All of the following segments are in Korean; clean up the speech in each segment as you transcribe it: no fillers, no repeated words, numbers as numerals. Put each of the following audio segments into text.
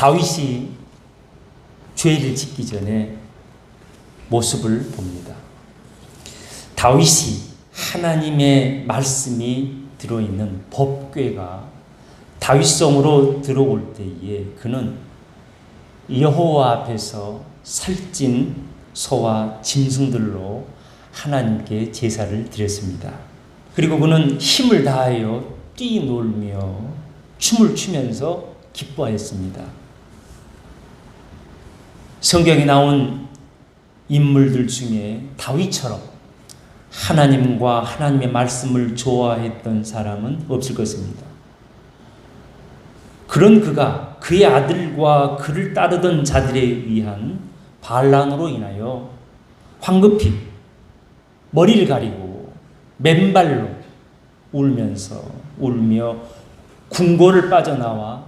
다윗이 죄를 짓기 전에 모습을 봅니다. 다윗이 하나님의 말씀이 들어있는 법궤가 다윗성으로 들어올 때에 그는 여호와 앞에서 살찐 소와 짐승들로 하나님께 제사를 드렸습니다. 그리고 그는 힘을 다하여 뛰놀며 춤을 추면서 기뻐하였습니다. 성경에 나온 인물들 중에 다윗처럼 하나님과 하나님의 말씀을 좋아했던 사람은 없을 것입니다. 그런 그가 그의 아들과 그를 따르던 자들에 의한 반란으로 인하여 황급히 머리를 가리고 맨발로 울며 궁궐을 빠져나와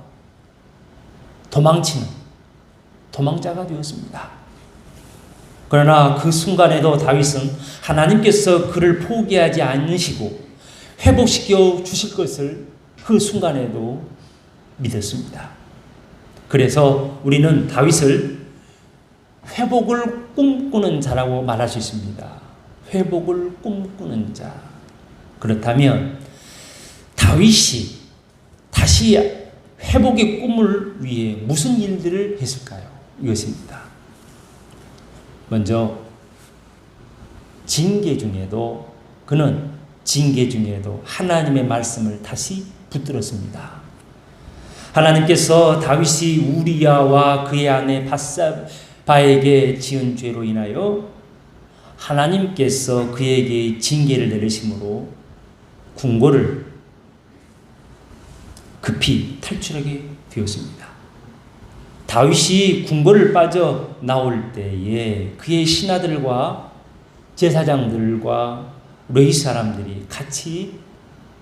도망치는 도망자가 되었습니다. 그러나 그 순간에도 다윗은 하나님께서 그를 포기하지 않으시고 회복시켜 주실 것을 그 순간에도 믿었습니다. 그래서 우리는 다윗을 회복을 꿈꾸는 자라고 말할 수 있습니다. 회복을 꿈꾸는 자. 그렇다면 다윗이 다시 회복의 꿈을 위해 무슨 일들을 했을까요? 이것입니다. 먼저 징계 중에도 그는 징계 중에도 하나님의 말씀을 다시 붙들었습니다. 하나님께서 다윗이 우리야와 그의 아내 밧세바에게 지은 죄로 인하여 하나님께서 그에게 징계를 내리심으로 궁궐을 급히 탈출하게 되었습니다. 다윗이 궁궐을 빠져 나올 때에 그의 신하들과 제사장들과 레위 사람들이 같이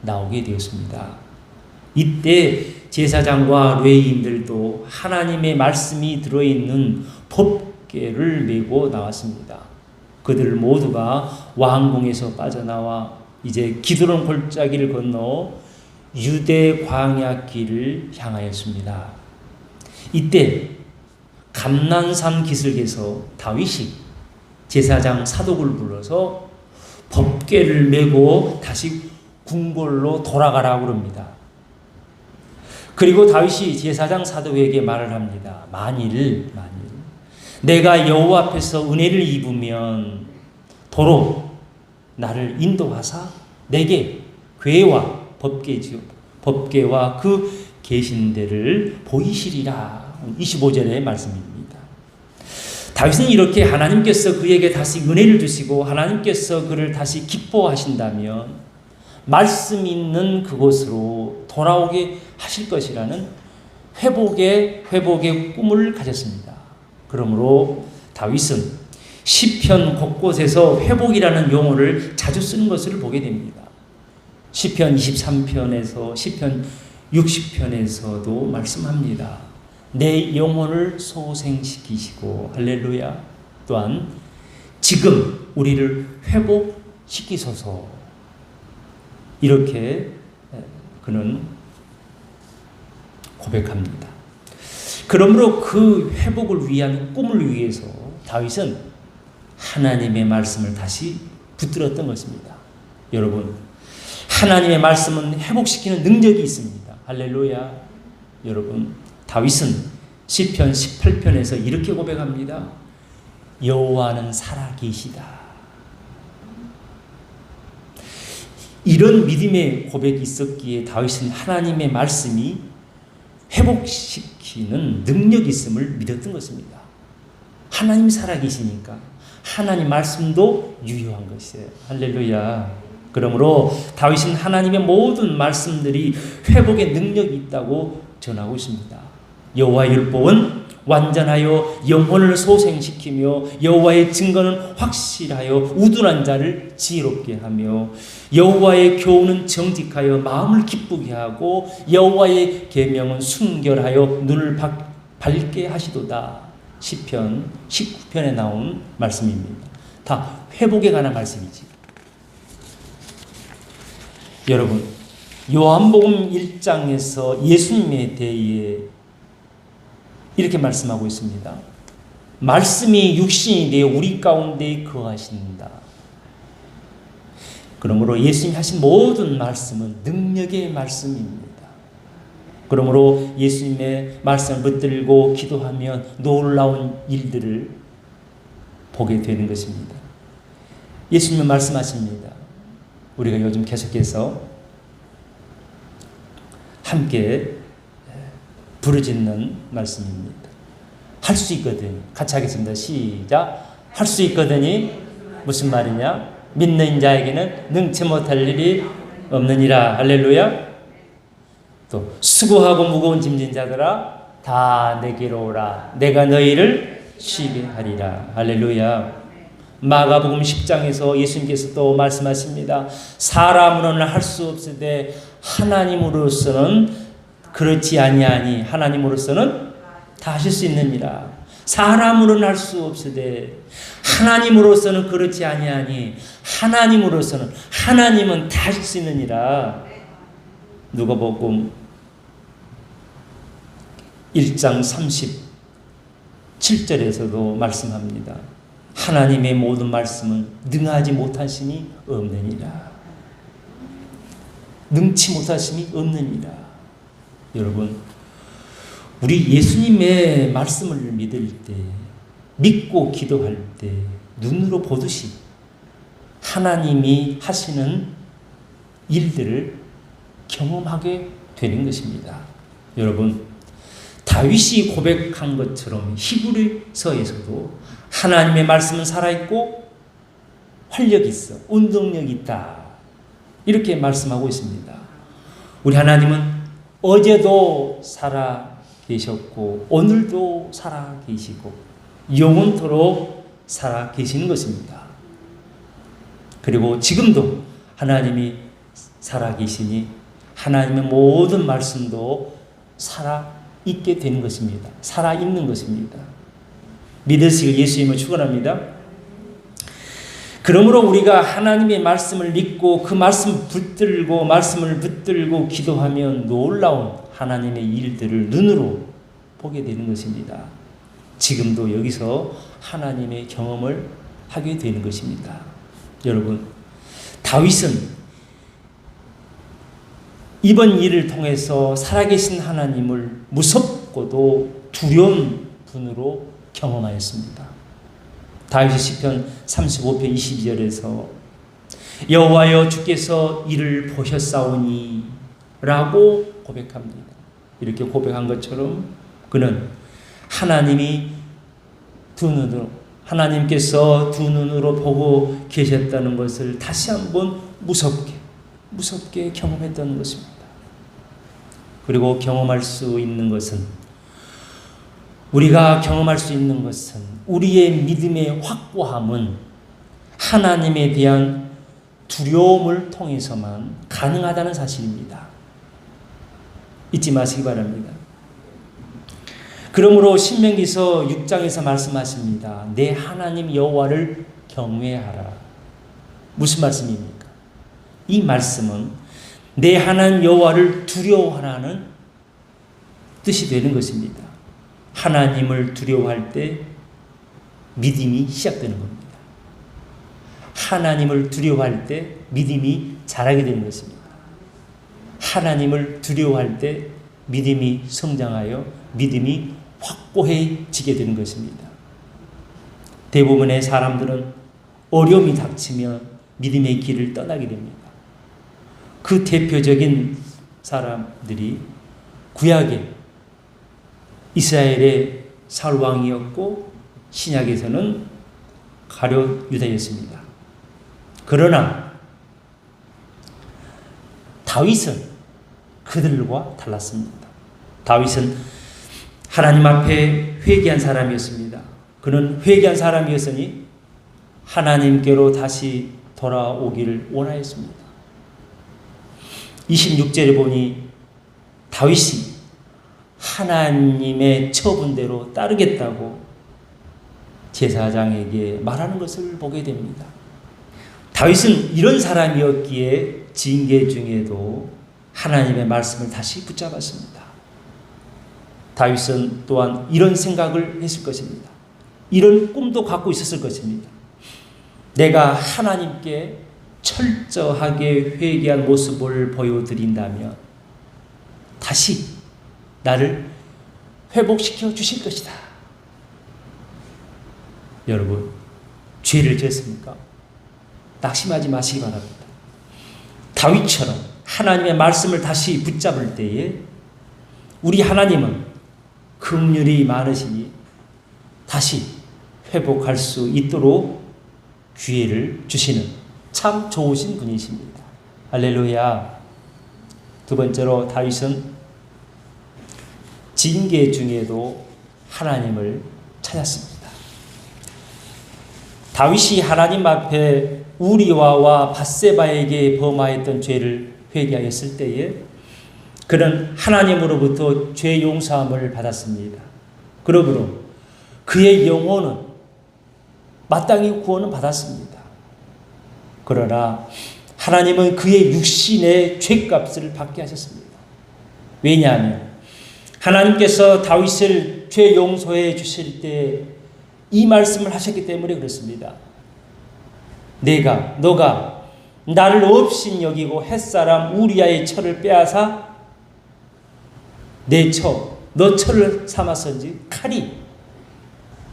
나오게 되었습니다. 이때 제사장과 레위인들도 하나님의 말씀이 들어있는 법궤를 메고 나왔습니다. 그들 모두가 왕궁에서 빠져나와 이제 기드론 골짜기를 건너 유대 광야길을 향하였습니다. 이때 감난산 기슭에서 다윗이 제사장 사독을 불러서 법궤를 메고 다시 궁궐로 돌아가라고 합니다. 그리고 다윗이 제사장 사독에게 말을 합니다. 만일 내가 여호와 앞에서 은혜를 입으면 도로 나를 인도하사 내게 궤와 법궤와 그 계신 데를 보이시리라. 25절의 말씀입니다. 다윗은 이렇게 하나님께서 그에게 다시 은혜를 주시고 하나님께서 그를 다시 기뻐하신다면 말씀 있는 그곳으로 돌아오게 하실 것이라는 회복의 꿈을 가졌습니다. 그러므로 다윗은 시편 곳곳에서 회복이라는 용어를 자주 쓰는 것을 보게 됩니다. 시편 23편에서 시편 60편에서도 말씀합니다. 내 영혼을 소생시키시고 할렐루야. 또한 지금 우리를 회복시키소서. 이렇게 그는 고백합니다. 그러므로 그 회복을 위한 꿈을 위해서 다윗은 하나님의 말씀을 다시 붙들었던 것입니다. 여러분, 하나님의 말씀은 회복시키는 능력이 있습니다. 할렐루야. 여러분, 다윗은 시편 18편에서 이렇게 고백합니다. 여호와는 살아계시다. 이런 믿음의 고백이 있었기에 다윗은 하나님의 말씀이 회복시키는 능력이 있음을 믿었던 것입니다. 하나님 살아계시니까 하나님 말씀도 유효한 것이에요. 할렐루야. 그러므로 다윗은 하나님의 모든 말씀들이 회복의 능력이 있다고 전하고 있습니다. 여호와의 율법은 완전하여 영혼을 소생시키며 여호와의 증거는 확실하여 우둔한 자를 지혜롭게 하며 여호와의 교훈은 정직하여 마음을 기쁘게 하고 여호와의 계명은 순결하여 눈을 밝게 하시도다. 시편 19편에 나온 말씀입니다. 다 회복에 관한 말씀이지. 여러분, 요한복음 1장에서 예수님에 대해 이렇게 말씀하고 있습니다. 말씀이 육신이 되어 우리 가운데 거하신다. 그러므로 예수님이 하신 모든 말씀은 능력의 말씀입니다. 그러므로 예수님의 말씀을 붙들고 기도하면 놀라운 일들을 보게 되는 것입니다. 예수님은 말씀하십니다. 우리가 요즘 계속해서 함께 부르짖는 말씀입니다. 할 수 있거든. 같이 하겠습니다. 시작. 할 수 있거든이 무슨 말이냐? 믿는 자에게는 능치 못할 일이 없느니라. 할렐루야. 또 수고하고 무거운 짐진 자들아 다 내게로 오라. 내가 너희를 쉬게 하리라. 할렐루야. 마가복음 10장에서 예수님께서 또 말씀하십니다. 사람으로는 할 수 없으되 하나님으로서는 그렇지 아니하니 하나님으로서는 다 하실 수 있느니라. 사람으로는 할 수 없으되 하나님으로서는 그렇지 아니하니 하나님은 다 하실 수 있느니라. 누가복음 1장 37절에서도 말씀합니다. 하나님의 모든 말씀은 능하지 못하심이 없느니라. 능치 못하심이 없느니라. 여러분, 우리 예수님의 말씀을 믿을 때, 믿고 기도할 때 눈으로 보듯이 하나님이 하시는 일들을 경험하게 되는 것입니다. 여러분, 다윗이 고백한 것처럼 히브리서에서도 하나님의 말씀은 살아있고 활력이 있어, 운동력이 있다. 이렇게 말씀하고 있습니다. 우리 하나님은 어제도 살아 계셨고 오늘도 살아 계시고 영원토록 살아 계시는 것입니다. 그리고 지금도 하나님이 살아 계시니 하나님의 모든 말씀도 살아 있게 되는 것입니다. 살아 있는 것입니다. 믿으시길 예수님을 축원합니다. 그러므로 우리가 하나님의 말씀을 믿고 그 말씀을 붙들고 기도하면 놀라운 하나님의 일들을 눈으로 보게 되는 것입니다. 지금도 여기서 하나님의 경험을 하게 되는 것입니다. 여러분, 다윗은 이번 일을 통해서 살아계신 하나님을 무섭고도 두려운 분으로 경험하였습니다. 다윗의 시편 35편 22절에서 여호와여 주께서 이를 보셨사오니 라고 고백합니다. 이렇게 고백한 것처럼 그는 하나님께서 두 눈으로 보고 계셨다는 것을 다시 한번 무섭게 경험했다는 것입니다. 그리고 우리가 경험할 수 있는 것은 우리의 믿음의 확고함은 하나님에 대한 두려움을 통해서만 가능하다는 사실입니다. 잊지 마시기 바랍니다. 그러므로 신명기서 6장에서 말씀하십니다. 내 하나님 여호와를 경외하라. 무슨 말씀입니까? 이 말씀은 내 하나님 여호와를 두려워하라는 뜻이 되는 것입니다. 하나님을 두려워할 때 믿음이 시작되는 겁니다. 하나님을 두려워할 때 믿음이 자라게 되는 것입니다. 하나님을 두려워할 때 믿음이 성장하여 믿음이 확고해지게 되는 것입니다. 대부분의 사람들은 어려움이 닥치면 믿음의 길을 떠나게 됩니다. 그 대표적인 사람들이 구약의 이스라엘의 사울 왕이었고 신약에서는 가룟 유다였습니다. 그러나 다윗은 그들과 달랐습니다. 다윗은 하나님 앞에 회개한 사람이었습니다. 그는 회개한 사람이었으니 하나님께로 다시 돌아오기를 원하였습니다. 26절에 보니 다윗이 하나님의 처분대로 따르겠다고 제사장에게 말하는 것을 보게 됩니다. 다윗은 이런 사람이었기에 징계 중에도 하나님의 말씀을 다시 붙잡았습니다. 다윗은 또한 이런 생각을 했을 것입니다. 이런 꿈도 갖고 있었을 것입니다. 내가 하나님께 철저하게 회개한 모습을 보여드린다면 다시 나를 회복시켜 주실 것이다. 여러분, 죄를 지었습니까? 낙심하지 마시기 바랍니다. 다윗처럼 하나님의 말씀을 다시 붙잡을 때에 우리 하나님은 긍휼이 많으시니 다시 회복할 수 있도록 기회를 주시는 참 좋으신 분이십니다. 할렐루야. 두 번째로 다윗은 징계 중에도 하나님을 찾았습니다. 다윗이 하나님 앞에 우리와와 밧세바에게 범하였던 죄를 회개하였을 때에 그는 하나님으로부터 죄 용서함을 받았습니다. 그러므로 그의 영혼은 마땅히 구원은 받았습니다. 그러나 하나님은 그의 육신의 죄값을 받게 하셨습니다. 왜냐하면 하나님께서 다윗을 죄 용서해 주실 때 이 말씀을 하셨기 때문에 그렇습니다. 너가 나를 없인 여기고 햇사람 우리아의 처를 빼앗아 너 처를 삼았은지 칼이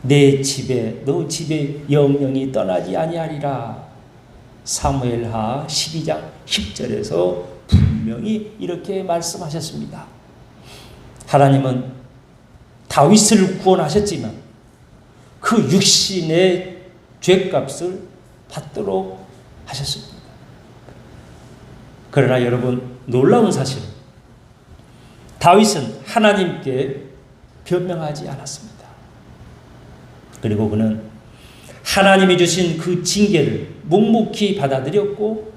너 집에 영영이 떠나지 아니하리라. 사무엘하 12장 10절에서 분명히 이렇게 말씀하셨습니다. 하나님은 다윗을 구원하셨지만 그 육신의 죄값을 받도록 하셨습니다. 그러나 여러분, 놀라운 사실은 다윗은 하나님께 변명하지 않았습니다. 그리고 그는 하나님이 주신 그 징계를 묵묵히 받아들였고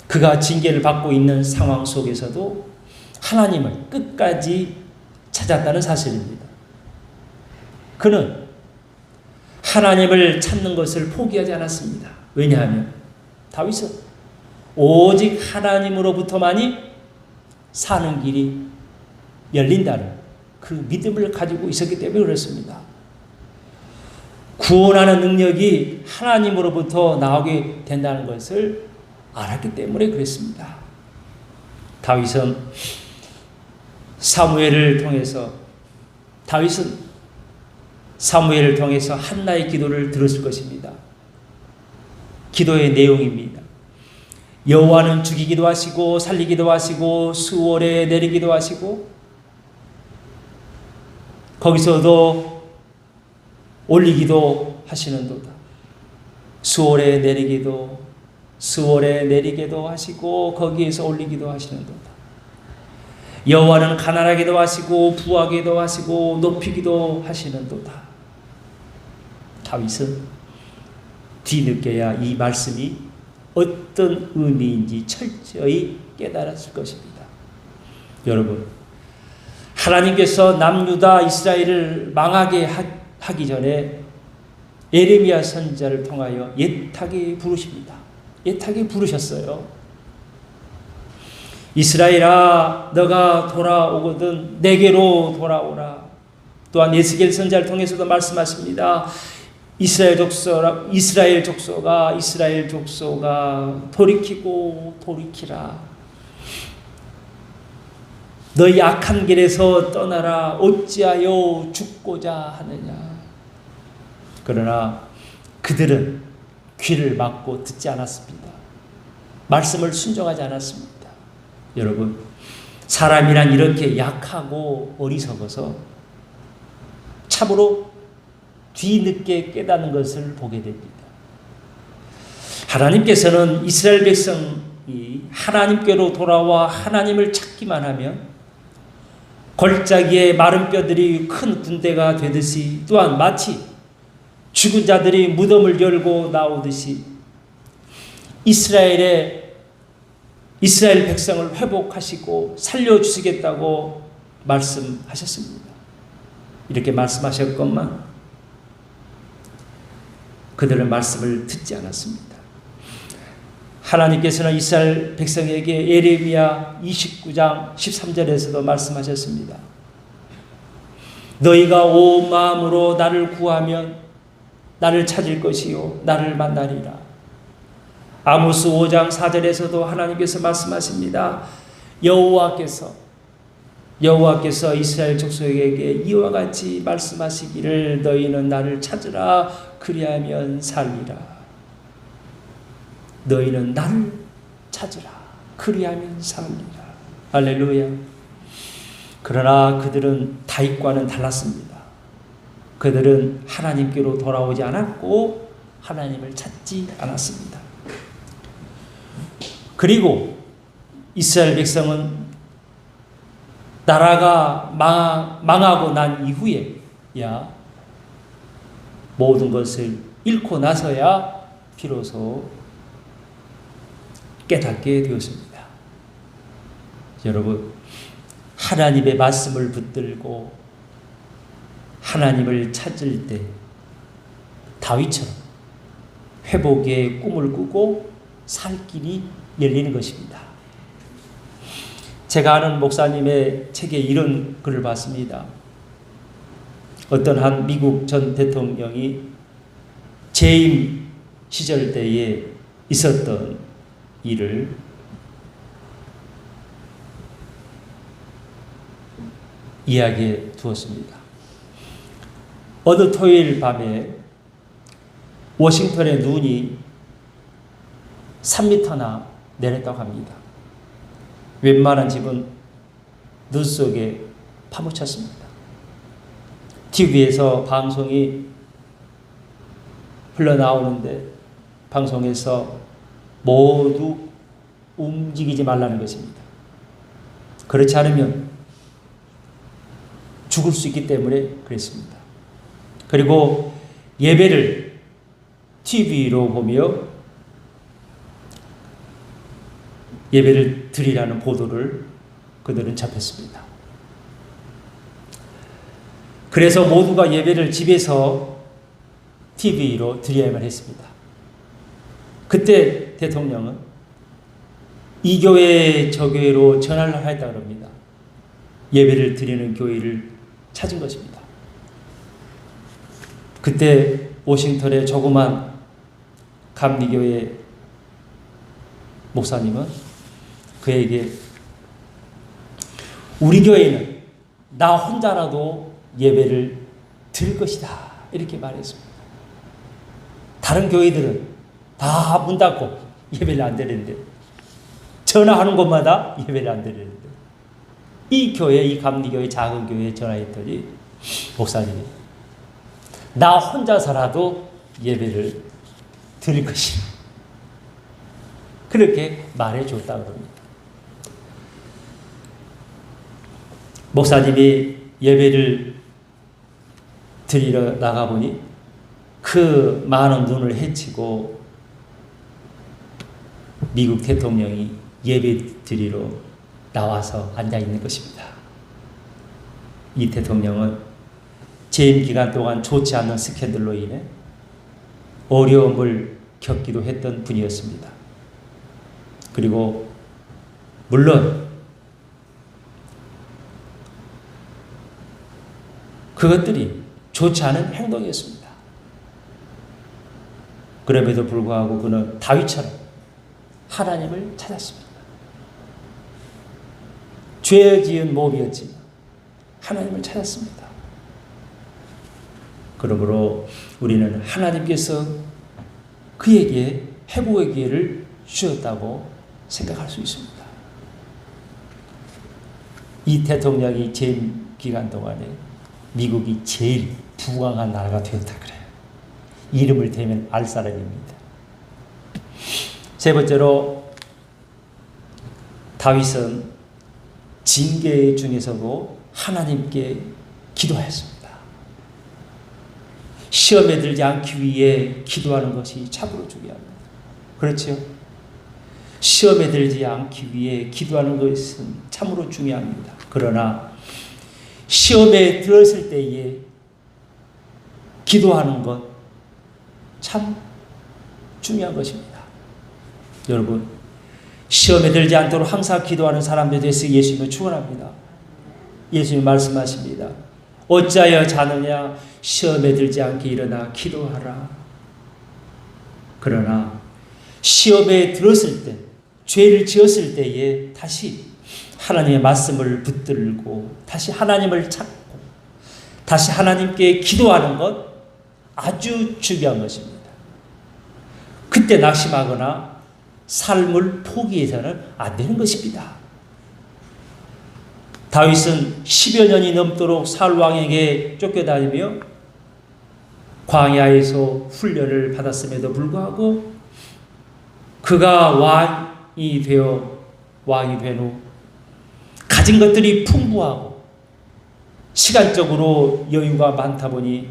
그가 징계를 받고 있는 상황 속에서도 하나님을 끝까지 찾았다는 사실입니다. 그는 하나님을 찾는 것을 포기하지 않았습니다. 왜냐하면 다윗은 오직 하나님으로부터만이 사는 길이 열린다는 그 믿음을 가지고 있었기 때문에 그렇습니다. 구원하는 능력이 하나님으로부터 나오게 된다는 것을 알았기 때문에 그랬습니다. 다윗은 사무엘을 통해서 한나의 기도를 들었을 것입니다. 기도의 내용입니다. 여호와는 죽이기도 하시고 살리기도 하시고 수월에 내리기도 하시고 거기서도 올리기도 하시는도다. 수월에 내리게도 하시고 거기에서 올리기도 하시는도다. 여호와는 가난하게도 하시고 부하게도 하시고 높이기도 하시는도다. 다윗은 뒤늦게야 이 말씀이 어떤 의미인지 철저히 깨달았을 것입니다. 여러분, 하나님께서 남유다 이스라엘을 망하게 하기 전에 예레미야 선지자를 통하여 예타게 부르십니다. 예타게 부르셨어요. 이스라엘아, 너가 돌아오거든 내게로 돌아오라. 또한 에스겔 선지자를 통해서도 말씀하십니다. 이스라엘 족속아 돌이키라. 너희 악한 길에서 떠나라. 어찌하여 죽고자 하느냐. 그러나 그들은 귀를 막고 듣지 않았습니다. 말씀을 순종하지 않았습니다. 여러분, 사람이란 이렇게 약하고 어리석어서 참으로 뒤늦게 깨닫는 것을 보게 됩니다. 하나님께서는 이스라엘 백성이 하나님께로 돌아와 하나님을 찾기만 하면 골짜기에 마른 뼈들이 큰 군대가 되듯이, 또한 마치 죽은 자들이 무덤을 열고 나오듯이 이스라엘 백성을 회복하시고 살려주시겠다고 말씀하셨습니다. 이렇게 말씀하셨건만 그들은 말씀을 듣지 않았습니다. 하나님께서는 이스라엘 백성에게 예레미야 29장 13절에서도 말씀하셨습니다. 너희가 온 마음으로 나를 구하면 나를 찾을 것이요 나를 만나리라. 아모스 5장 4절에서도 하나님께서 말씀하십니다. 여호와께서 이스라엘 족속에게 이와 같이 말씀하시기를 너희는 나를 찾으라 그리하면 살리라. 너희는 나를 찾으라 그리하면 살리라. 할렐루야. 그러나 그들은 다윗과는 달랐습니다. 그들은 하나님께로 돌아오지 않았고 하나님을 찾지 않았습니다. 그리고 이스라엘 백성은 나라가 망하고 난 이후에 모든 것을 잃고 나서야 비로소 깨닫게 되었습니다. 여러분, 하나님의 말씀을 붙들고 하나님을 찾을 때 다윗처럼 회복의 꿈을 꾸고 살 길이 열리는 것입니다. 제가 아는 목사님의 책에 이런 글을 봤습니다. 어떤 한 미국 전 대통령이 재임 시절 때에 있었던 일을 이야기해 두었습니다. 어느 토요일 밤에 워싱턴의 눈이 3m나 내렸다고 합니다. 웬만한 집은 눈 속에 파묻혔습니다. TV에서 방송이 흘러나오는데 방송에서 모두 움직이지 말라는 것입니다. 그렇지 않으면 죽을 수 있기 때문에 그랬습니다. 그리고 예배를 TV로 보며 예배를 드리라는 보도를 그들은 접했습니다. 그래서 모두가 예배를 집에서 TV로 드려야만 했습니다. 그때 대통령은 이 교회 저 교회로 전화를 하였다고 합니다. 예배를 드리는 교회를 찾은 것입니다. 그때 워싱턴의 조그만 감리교회 목사님은 그에게 우리 교회는 나 혼자라도 예배를 드릴 것이다 이렇게 말했습니다. 다른 교회들은 다 문 닫고 예배를 안 드리는데 전화하는 곳마다 예배를 안 드리는데 이 교회, 이 감리교회 작은 교회에 전화했더니 목사님이 나 혼자서라도 예배를 드릴 것이다 그렇게 말해줬다고 합니다. 목사님이 예배를 드리러 나가보니 그 많은 눈을 헤치고 미국 대통령이 예배 드리러 나와서 앉아있는 것입니다. 이 대통령은 재임 기간 동안 좋지 않은 스캔들로 인해 어려움을 겪기도 했던 분이었습니다. 그리고 물론 그것들이 좋지 않은 행동이었습니다. 그럼에도 불구하고 그는 다윗처럼 하나님을 찾았습니다. 죄 지은 몸이었지만 하나님을 찾았습니다. 그러므로 우리는 하나님께서 그에게 회복의 기회를 주셨다고 생각할 수 있습니다. 이 대통령이 재임 기간 동안에 미국이 제일 부강한 나라가 되었다 그래요. 이름을 대면 알 사람입니다. 세 번째로 다윗은 징계 중에서도 하나님께 기도했습니다. 시험에 들지 않기 위해 기도하는 것이 참으로 중요합니다. 그렇죠? 시험에 들지 않기 위해 기도하는 것은 참으로 중요합니다. 그러나 시험에 들었을 때에 기도하는 것 참 중요한 것입니다. 여러분, 시험에 들지 않도록 항상 기도하는 사람들에 대해서 예수님은 축원합니다. 예수님 말씀하십니다. 어찌하여 자느냐? 시험에 들지 않게 일어나 기도하라. 그러나 시험에 들었을 때, 죄를 지었을 때에 다시 하나님의 말씀을 붙들고 다시 하나님을 찾고 다시 하나님께 기도하는 것 아주 중요한 것입니다. 그때 낙심하거나 삶을 포기해서는 안 되는 것입니다. 다윗은 10여 년이 넘도록 사울 왕에게 쫓겨다니며 광야에서 훈련을 받았음에도 불구하고 그가 왕이 된 후 가진 것들이 풍부하고 시간적으로 여유가 많다 보니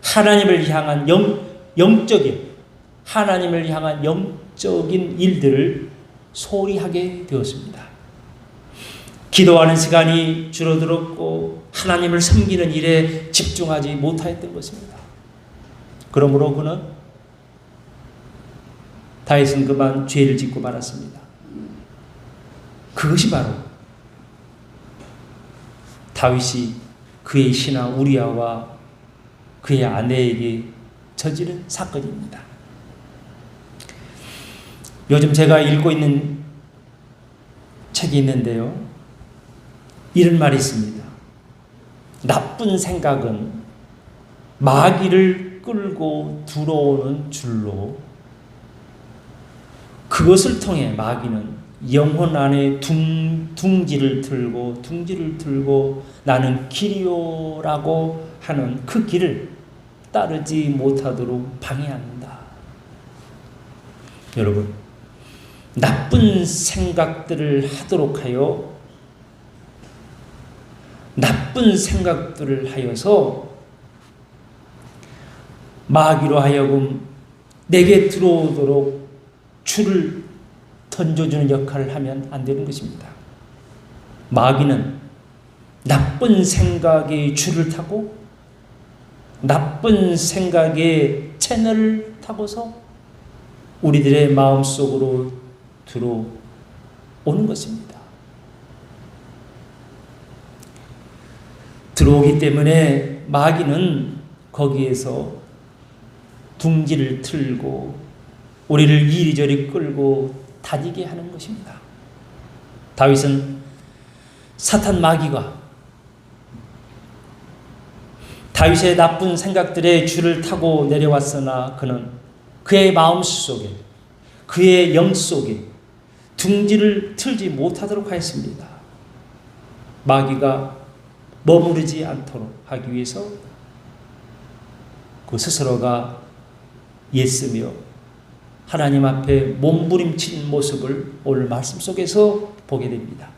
하나님을 향한 하나님을 향한 영적인 일들을 소홀히 하게 되었습니다. 기도하는 시간이 줄어들었고 하나님을 섬기는 일에 집중하지 못하였던 것입니다. 그러므로 다윗은 그만 죄를 짓고 말았습니다. 그것이 바로 다윗이 그의 신하 우리아와 그의 아내에게 저지른 사건입니다. 요즘 제가 읽고 있는 책이 있는데요. 이런 말이 있습니다. 나쁜 생각은 마귀를 끌고 들어오는 줄로 그것을 통해 마귀는 영혼 안에 둥지를 들고 나는 길이요라고 하는 그 길을 따르지 못하도록 방해한다. 여러분, 나쁜 생각들을 하도록 하여 나쁜 생각들을 하여서 마귀로 하여금 내게 들어오도록 줄을 던져주는 역할을 하면 안 되는 것입니다. 마귀는 나쁜 생각의 줄을 타고 나쁜 생각의 채널을 타고서 우리들의 마음속으로 들어오는 것입니다. 들어오기 때문에 마귀는 거기에서 둥지를 틀고 우리를 이리저리 끌고 다니게 하는 것입니다. 다윗은 사탄 마귀가 다윗의 나쁜 생각들의 줄을 타고 내려왔으나 그는 그의 마음 속에 그의 영 속에 둥지를 틀지 못하도록 하였습니다. 마귀가 머무르지 않도록 하기 위해서 그 스스로가 애쓰며 하나님 앞에 몸부림친 모습을 오늘 말씀 속에서 보게 됩니다.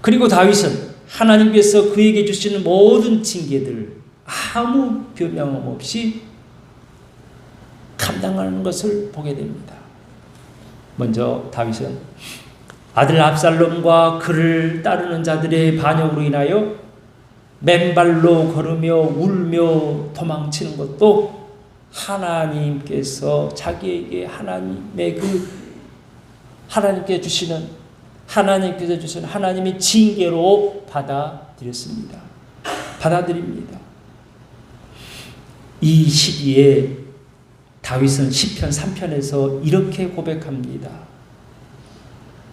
그리고 다윗은 하나님께서 그에게 주시는 모든 징계들 아무 변명 없이 감당하는 것을 보게 됩니다. 먼저 다윗은 아들 압살롬과 그를 따르는 자들의 반역으로 인하여 맨발로 걸으며 울며 도망치는 것도 하나님께서 자기에게 하나님께서 주시는 하나님의 징계로 받아들입니다. 이 시기에 다윗은 시편 3편에서 이렇게 고백합니다.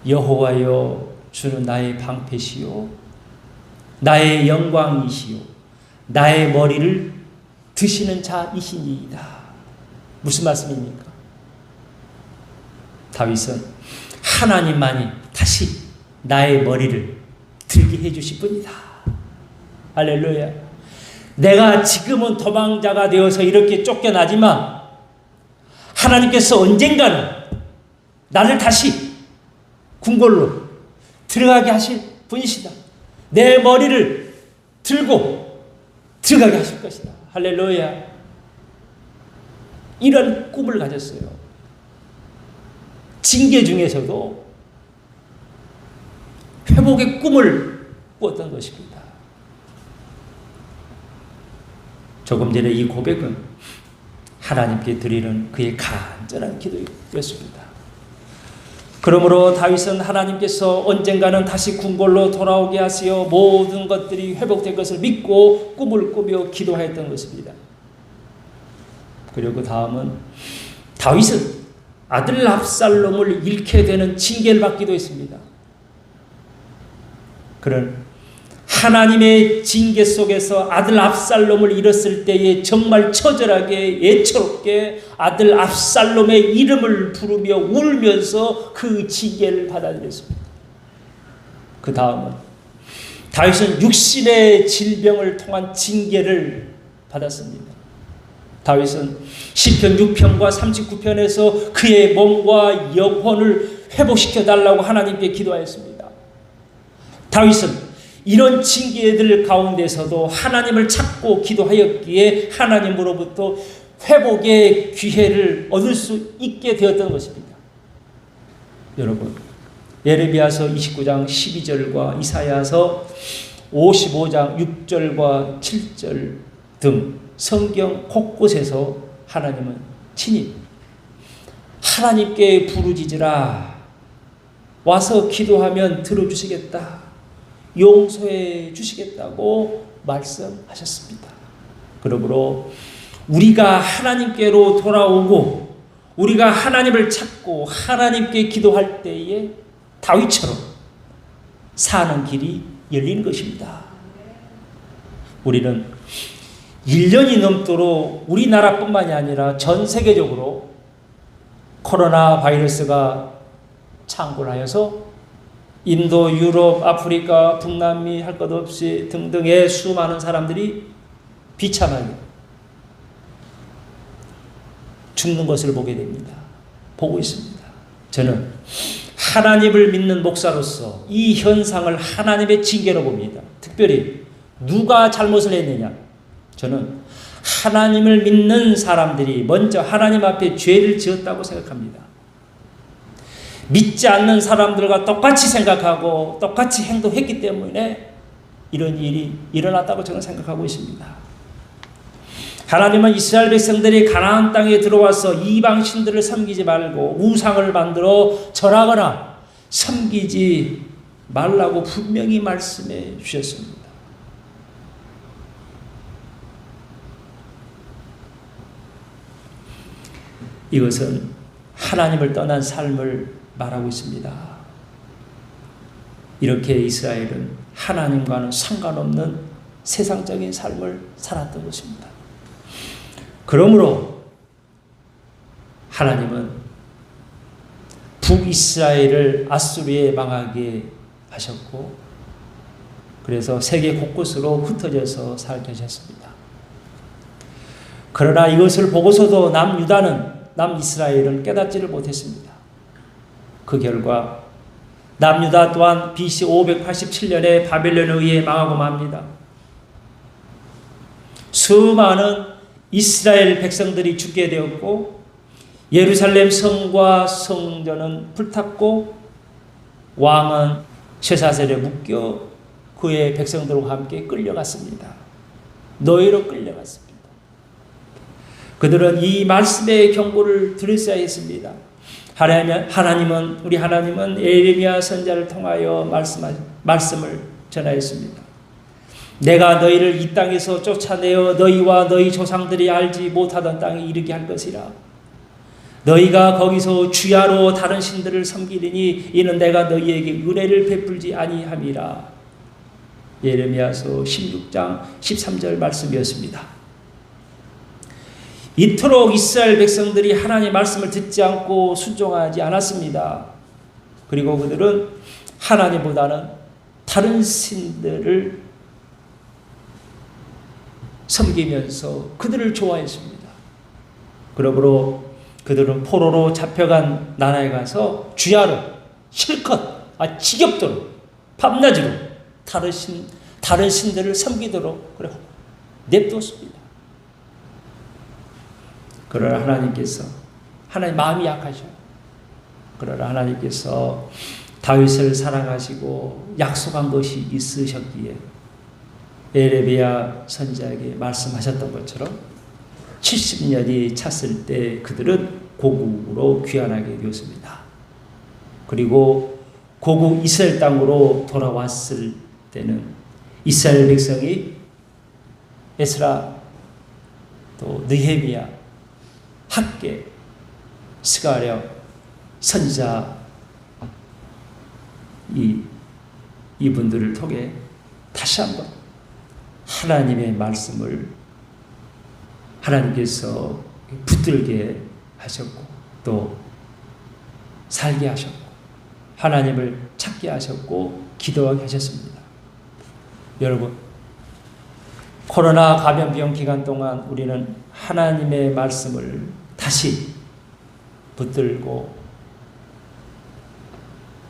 여호와여, 주는 나의 방패시요 나의 영광이시요 나의 머리를 드시는 자이시니이다. 무슨 말씀입니까? 다윗은 하나님만이 다시 나의 머리를 들게 해주실 분이다. 할렐루야. 내가 지금은 도망자가 되어서 이렇게 쫓겨나지만 하나님께서 언젠가는 나를 다시 궁궐로 들어가게 하실 분이시다. 내 머리를 들고 들어가게 하실 것이다. 할렐루야. 이런 꿈을 가졌어요. 징계 중에서도 회복의 꿈을 꾸었던 것입니다. 조금 전에 이 고백은 하나님께 드리는 그의 간절한 기도였습니다. 그러므로 다윗은 하나님께서 언젠가는 다시 궁궐로 돌아오게 하시어 모든 것들이 회복될 것을 믿고 꿈을 꾸며 기도하였던 것입니다. 그리고 그 다음은 다윗은 아들 압살롬을 잃게 되는 징계를 받기도 했습니다. 그런 하나님의 징계 속에서 아들 압살롬을 잃었을 때에 정말 처절하게 애처롭게 아들 압살롬의 이름을 부르며 울면서 그 징계를 받아들였습니다. 그 다음은 다윗은 육신의 질병을 통한 징계를 받았습니다. 다윗은 시편 6편과 39편에서 그의 몸과 영혼을 회복시켜 달라고 하나님께 기도하였습니다. 다윗은 이런 징계들 가운데서도 하나님을 찾고 기도하였기에 하나님으로부터 회복의 기회를 얻을 수 있게 되었던 것입니다. 여러분, 예레미야서 29장 12절과 이사야서 55장 6절과 7절 등 성경 곳곳에서 하나님은 친히 하나님께 부르짖으라, 와서 기도하면 들어주시겠다, 용서해 주시겠다고 말씀하셨습니다. 그러므로 우리가 하나님께로 돌아오고 우리가 하나님을 찾고 하나님께 기도할 때에 다윗처럼 사는 길이 열린 것입니다. 우리는 1년이 넘도록 우리나라뿐만이 아니라 전 세계적으로 코로나 바이러스가 창궐하여서 인도, 유럽, 아프리카, 북남미 할 것 없이 등등의 수많은 사람들이 비참하게 죽는 것을 보게 됩니다. 보고 있습니다. 저는 하나님을 믿는 목사로서 이 현상을 하나님의 징계로 봅니다. 특별히 누가 잘못을 했느냐? 저는 하나님을 믿는 사람들이 먼저 하나님 앞에 죄를 지었다고 생각합니다. 믿지 않는 사람들과 똑같이 생각하고 똑같이 행동했기 때문에 이런 일이 일어났다고 저는 생각하고 있습니다. 하나님은 이스라엘 백성들이 가나안 땅에 들어와서 이방 신들을 섬기지 말고 우상을 만들어 절하거나 섬기지 말라고 분명히 말씀해 주셨습니다. 이것은 하나님을 떠난 삶을 말하고 있습니다. 이렇게 이스라엘은 하나님과는 상관없는 세상적인 삶을 살았던 것입니다. 그러므로 하나님은 북이스라엘을 아수르에 망하게 하셨고, 그래서 세계 곳곳으로 흩어져서 살게 하셨습니다. 그러나 이것을 보고서도 남이스라엘은 깨닫지를 못했습니다. 그 결과 남유다 또한 BC 587년에 바벨론에 의해 망하고 맙니다. 수많은 이스라엘 백성들이 죽게 되었고, 예루살렘 성과 성전은 불탔고, 왕은 쇠사슬에 묶여 그의 백성들과 함께 끌려갔습니다. 노예로 끌려갔습니다. 그들은 이 말씀의 경고를 들었어야 했습니다. 우리 하나님은 예레미야 선지자를 통하여 말씀을 전하였습니다. 내가 너희를 이 땅에서 쫓아내어 너희와 너희 조상들이 알지 못하던 땅에 이르게 할 것이라. 너희가 거기서 주야로 다른 신들을 섬기리니 이는 내가 너희에게 은혜를 베풀지 아니함이라. 예레미야서 16장 13절 말씀이었습니다. 이토록 이스라엘 백성들이 하나님의 말씀을 듣지 않고 순종하지 않았습니다. 그리고 그들은 하나님보다는 다른 신들을 섬기면서 그들을 좋아했습니다. 그러므로 그들은 포로로 잡혀간 나라에 가서 주야로 실컷 지겹도록 밤낮으로 다른 신들을 섬기도록 냅뒀습니다. 그러나 하나님 마음이 약하셔. 그러나 하나님께서 다윗을 사랑하시고 약속한 것이 있으셨기에 예레미야 선지자에게 말씀하셨던 것처럼 70년이 찼을 때 그들은 고국으로 귀환하게 되었습니다. 그리고 고국 이스라엘 땅으로 돌아왔을 때는 이스라엘 백성이 에스라, 또 느헤미야, 학개, 스가랴, 선지자 이분들을 통해 다시 한번 하나님의 말씀을 하나님께서 붙들게 하셨고 또 살게 하셨고 하나님을 찾게 하셨고 기도하게 하셨습니다. 여러분, 코로나 감염병 기간 동안 우리는 하나님의 말씀을 다시 붙들고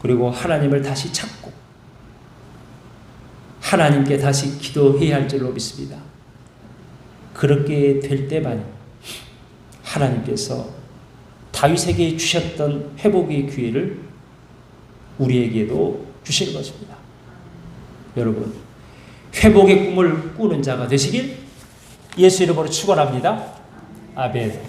그리고 하나님을 다시 찾고 하나님께 다시 기도해야 할 줄로 믿습니다. 그렇게 될 때만 하나님께서 다윗에게 주셨던 회복의 기회를 우리에게도 주시는 것입니다. 여러분, 회복의 꿈을 꾸는 자가 되시길 예수 이름으로 축원합니다. 아멘.